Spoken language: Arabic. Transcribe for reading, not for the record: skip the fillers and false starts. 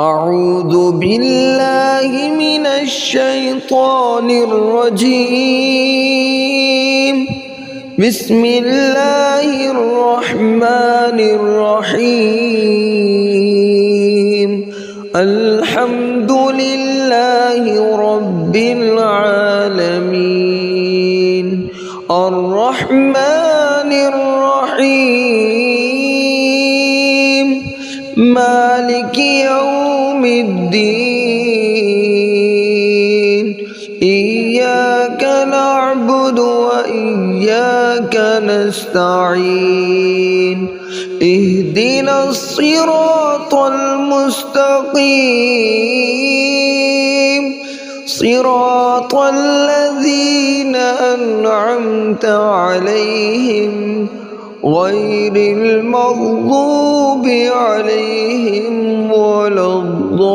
أعوذ بالله من الشيطان الرجيم. بسم الله الرحمن الرحيم. الحمد لله رب العالمين الرحمن الرحيم مالك يوم الدين. إياك نعبد وإياك نستعين. اهدنا الصراط المستقيم صراط الذين أنعمت عليهم غير المغضوب عليهم ولا الضالين.